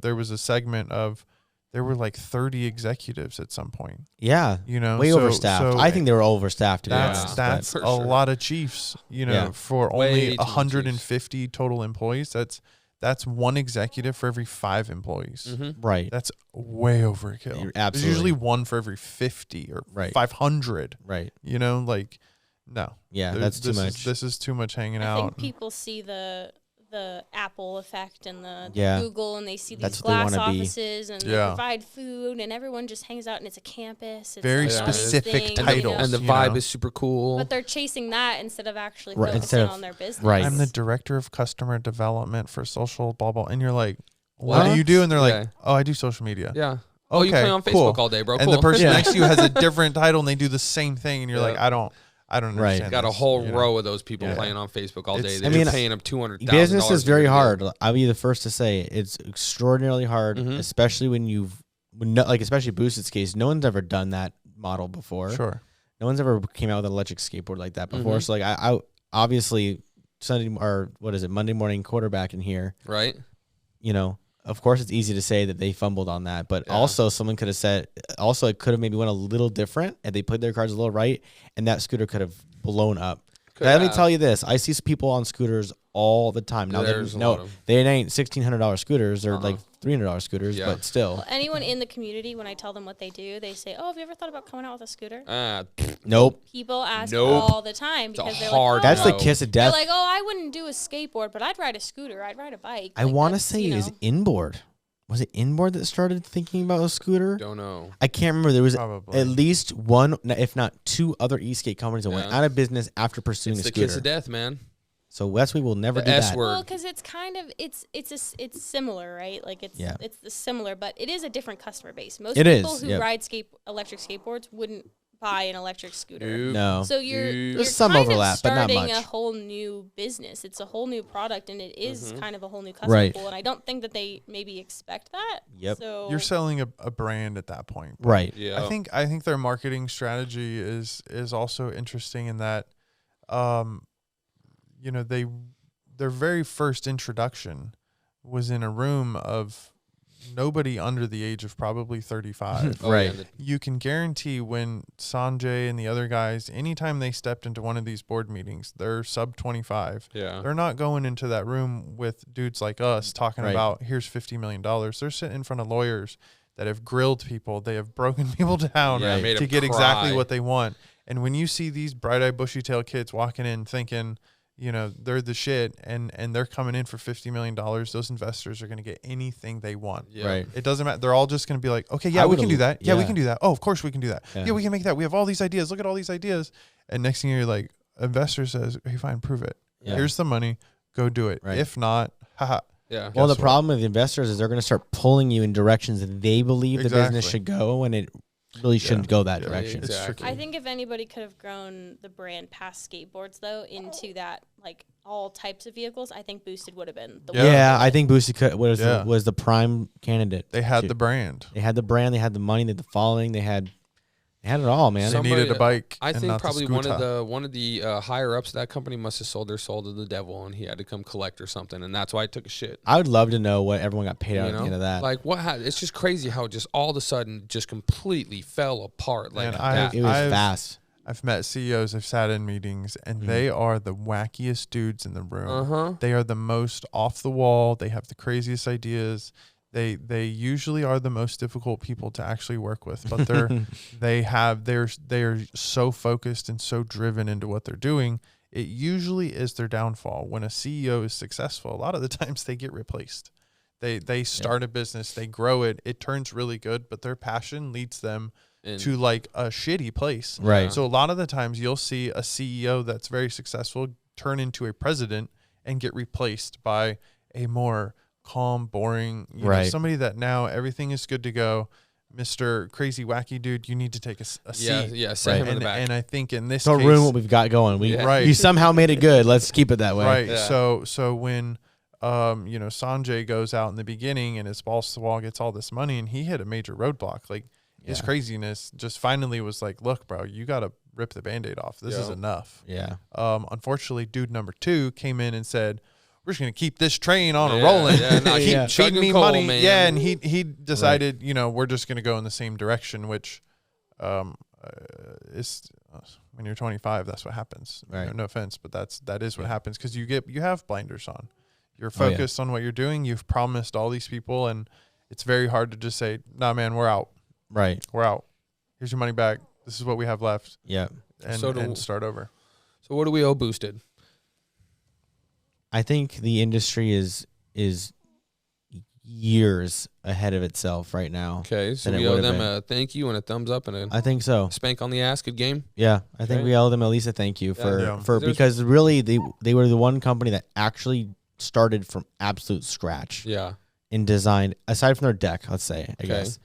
there was a segment of, there were like 30 executives at some point. Yeah. Way overstaffed. I think they were overstaffed, to be honest. That's a lot of chiefs, for only 150 total employees. That's one executive for every 5 employees. Mm-hmm. Right. That's way overkill. Absolutely. There's usually one for every 50 or 500. Right. No. Yeah, that's too much. This is too much hanging out. I think people see the Apple effect and the Google, and they see these glass offices, and they provide food, and everyone just hangs out, and it's a campus. It's very specific titles. And the vibe is super cool. But they're chasing that instead of actually focusing on their business. Right. I'm the director of customer development for social blah, blah. And you're like, what do you do? And they're like, oh, I do social media. Yeah. Oh, you play on Facebook all day, bro. And the person next to you has a different title, and they do the same thing. And you're like, I don't understand. Got a whole row of those people playing on Facebook all day. They're paying them $200,000. Business is very hard. I'll be the first to say it's extraordinarily hard, especially when especially Boosted's case. No one's ever done that model before. Sure. No one's ever came out with an electric skateboard like that before. So I obviously Monday morning quarterback in here. Right. Of course, it's easy to say that they fumbled on that, but also someone could have said, it could have maybe went a little different, and they played their cards a little right, and that scooter could have blown up. Let me tell you this: I see people on scooters all the time. Now, they ain't $1,600 scooters or like $300 scooters, but still. Well, anyone in the community, when I tell them what they do, they say, "Oh, have you ever thought about coming out with a scooter?" Nope. People ask all the time because they're like, "That's the kiss of death." They're like, "Oh, I wouldn't do a skateboard, but I'd ride a scooter. I'd ride a bike." I want to say it was MBoard. Was it MBoard that started thinking about a scooter? Don't know. I can't remember. There was at least one, if not 2 other e-skate companies that went out of business after pursuing a scooter. It's the kiss of death, man. So Wes, we will never do that. Well, because it's kind of it's similar, right? Like it's similar, but it is a different customer base. Most people who ride electric skateboards wouldn't buy an electric scooter. No. So you're some kind overlap, of starting but not much. a whole new business. It's a whole new product, and it is kind of a whole new customer pool. And I don't think that they maybe expect that. Yep. So you're selling a brand at that point, right? Yeah. I think their marketing strategy is also interesting in that, their very first introduction was in a room of nobody under the age of probably 35. Right. You can guarantee when Sanjay and the other guys, anytime they stepped into one of these board meetings, they're sub 25. Yeah. They're not going into that room with dudes like us talking about, here's $50 million. They're sitting in front of lawyers that have grilled people. They have broken people down to get exactly what they want. And when you see these bright-eyed, bushy-tailed kids walking in thinking, they're the shit, and they're coming in for $50 million, those investors are going to get anything they want. Yeah. Right. It doesn't matter. They're all just going to be like, okay, we can do that. Yeah, we can do that. Oh, of course we can do that. Yeah, we can make that. We have all these ideas. Look at all these ideas. And next thing you're like, investor says, hey, fine, prove it. Yeah. Here's the money. Go do it. Right. If not, haha. Yeah. Well, the problem with the investors is they're going to start pulling you in directions that they believe the business should go, and it really shouldn't go that direction. Exactly. I think if anybody could have grown the brand past skateboards, though, into that, like, all types of vehicles, I think Boosted would have been the one. Yeah, I think Boosted was the prime candidate. They had the brand. They had the brand. They had the money. They had the following. They had it all, man. They needed a bike. I think probably one of the higher ups of that company must have sold their soul to the devil, and he had to come collect or something, and that's why he took a shit. I would love to know what everyone got paid out at the end of that. Like it's just crazy how just all of a sudden just completely fell apart. Like it was fast. I've met CEOs, I've sat in meetings, and they are the wackiest dudes in the room. They are the most off the wall. They have the craziest ideas. They usually are the most difficult people to actually work with, but they are so focused and so driven into what they're doing. It usually is their downfall. When a CEO is successful, a lot of the times they get replaced. They start a business, they grow it, it turns really good, but their passion leads them to like a shitty place. Right. So a lot of the times you'll see a CEO that's very successful turn into a president and get replaced by a more calm, boring, somebody that now everything is good to go. Mr. Crazy Wacky Dude, you need to take a seat. Yeah, set him in the back. And I think in this Don't case, ruin what we've got going. You somehow made it good. Let's keep it that way. Right. Yeah. So when Sanjay goes out in the beginning and his boss Sawal gets all this money and he hit a major roadblock. Like his craziness just finally was like, look, bro, you got to rip the Band-Aid off. This is enough. Yeah. Unfortunately, dude number 2 came in and said, we're just going to keep this train on rolling. Keep feeding me money. Man. Yeah. And he decided, we're just going to go in the same direction, which is when you're 25, that's what happens. Right. No offense, but that is what happens because you have blinders on. You're focused on what you're doing. You've promised all these people, and it's very hard to just say, nah, man, we're out. Right. We're out. Here's your money back. This is what we have left. Yeah. And start over. So what do we owe Boosted? I think the industry is years ahead of itself right now. Okay, so we owe them a thank you and a thumbs up and I think so. Spank on the ass. Good game. Yeah, I think we owe them at least a thank you for because really they were the one company that actually started from absolute scratch. Yeah. And designed, aside from their deck, let's say, I guess,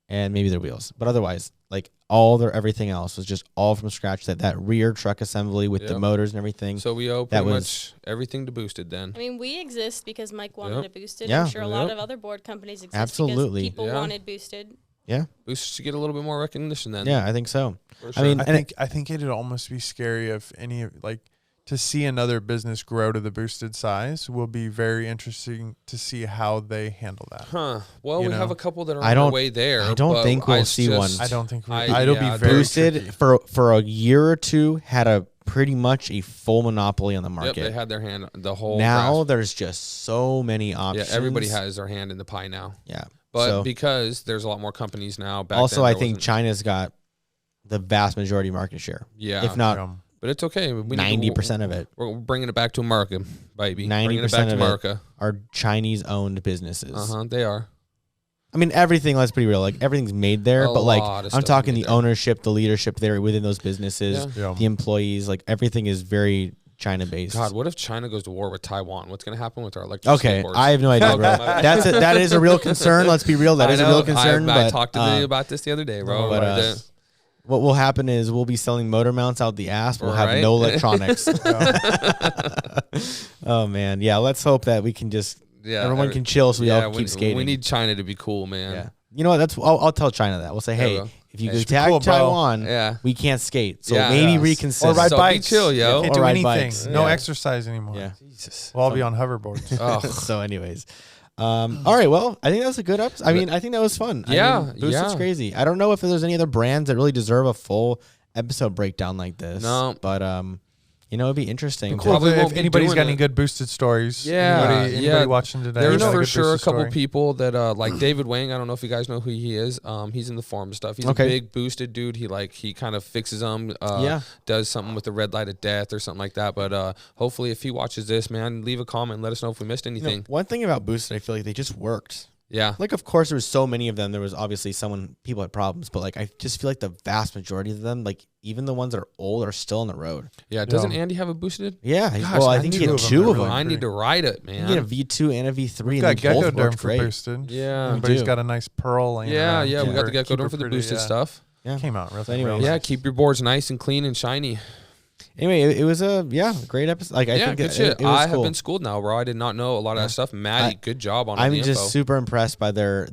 and maybe their wheels, but otherwise, like all their everything else was just all from scratch. That rear truck assembly with the motors and everything. So we owe pretty much everything to Boosted then. I mean, we exist because Mike wanted it boosted. Yeah. I'm sure a lot of other board companies exist Absolutely. because people wanted boosted. Yeah. Boosted should get a little bit more recognition then. Yeah, I think so. For sure. I mean, I think it'd almost be scary if to see another business grow to the Boosted size will be very interesting to see how they handle that. Huh. Well, we have a couple that are on their way there. I don't think we'll see one. I don't think it'll be very Boosted tricky. for a year or two had a pretty much a full monopoly on the market. Yep, they had their hand the whole Now grasp. there's just so many options. Yeah, everybody has their hand in the pie now. Yeah. But because there's a lot more companies now. Back also, then, I think China's got the vast majority of market share. Yeah. If not but it's okay. 90% of it. We're bringing it back to America, baby. 90% of America. it are Chinese-owned businesses. They are. I mean, everything, let's be real, like everything's made there, but like I'm talking the ownership, the leadership there within those businesses, the employees, like everything is very China-based. God, what if China goes to war with Taiwan? What's going to happen with our electric skateboards? I have no idea, bro. That is a real concern. Let's be real. That is a real concern. I talked to me about this the other day, bro. What will happen is we'll be selling motor mounts out the ass. We'll have no electronics. Oh, man. Yeah, let's hope that we can just everyone can chill so we all keep skating. We need China to be cool, man. Yeah. You know what? I'll tell China that. We'll say, hey, if you tag Taiwan, we can't skate. So maybe reconsider. Or ride bikes. Chill, yo. Can't do anything. No exercise anymore. Yeah. Jesus. We'll all be on hoverboards. So anyways. All right, well, I think that was a good episode. I mean, I think that was fun. Boosted's crazy. I don't know if there's any other brands that really deserve a full episode breakdown like this. No. But, it'd be interesting. Cool if anybody's got any good Boosted stories. Anybody watching today. There's for sure a couple people that, like David Wang, I don't know if you guys know who he is. He's in the forum stuff. He's a big Boosted dude. He kind of fixes them, does something with the red light of death or something like that. But hopefully if he watches this, man, leave a comment and let us know if we missed anything. One thing about Boosted, I feel like they just worked. Yeah. Like, of course, there was so many of them. There was obviously people had problems, but like, I just feel like the vast majority of them, like even the ones that are old, are still on the road. Yeah. Doesn't Andy have a Boosted? Yeah. Gosh, I think he had two of them. I need to ride it, man. You get a V2 and a V3. We've got Gecko Derm for Boosted. Yeah. Everybody's got a nice pearl. Yeah. We got the Gecko Derm for the Boosted stuff. Yeah. Came out real. So anyway, yeah. Keep your boards nice and clean and shiny. Anyway, it was a great episode. Like, I think good shit. I have been schooled now, bro. I did not know a lot of that stuff. Maddie, good job on all the info. I'm just super impressed by their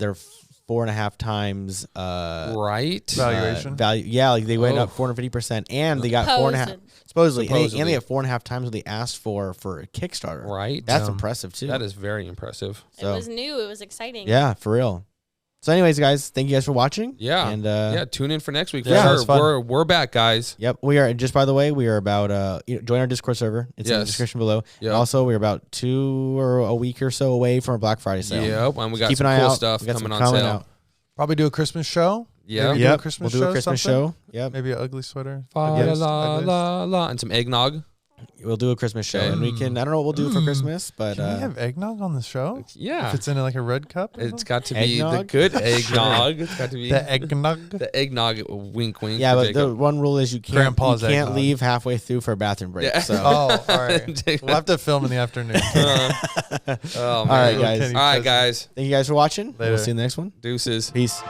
4.5 times valuation value. Yeah, like they went up 450%, and they got 4.5 supposedly. And they got 4.5 times what they asked for a Kickstarter. Right, that's impressive too. That is very impressive. So, it was new. It was exciting. Yeah, for real. So, anyways, guys, thank you guys for watching. Yeah, and tune in for next week. We're back, guys. Yep, we are. Just by the way, we are about join our Discord server. It's in the description below. Yep. And also, we're about 2 or a week or so away from a Black Friday sale. Yep, and we got some cool stuff coming on sale. Probably do a Christmas show. Yeah, we'll do a Christmas show. Yep, maybe an ugly sweater. And some eggnog. We'll do a Christmas show, and we can. I don't know what we'll do for Christmas, but can we have eggnog on the show? Yeah, if it's in like a red cup. It's got to be the good eggnog. It's got to be the eggnog. The eggnog. Wink, wink. Yeah, but the one rule is you can't leave halfway through for a bathroom break. Yeah. So. All right. We'll have to film in the afternoon. Oh, man. All right, guys. All right, guys. Thank you guys for watching. Later. We'll see you in the next one. Deuces. Peace.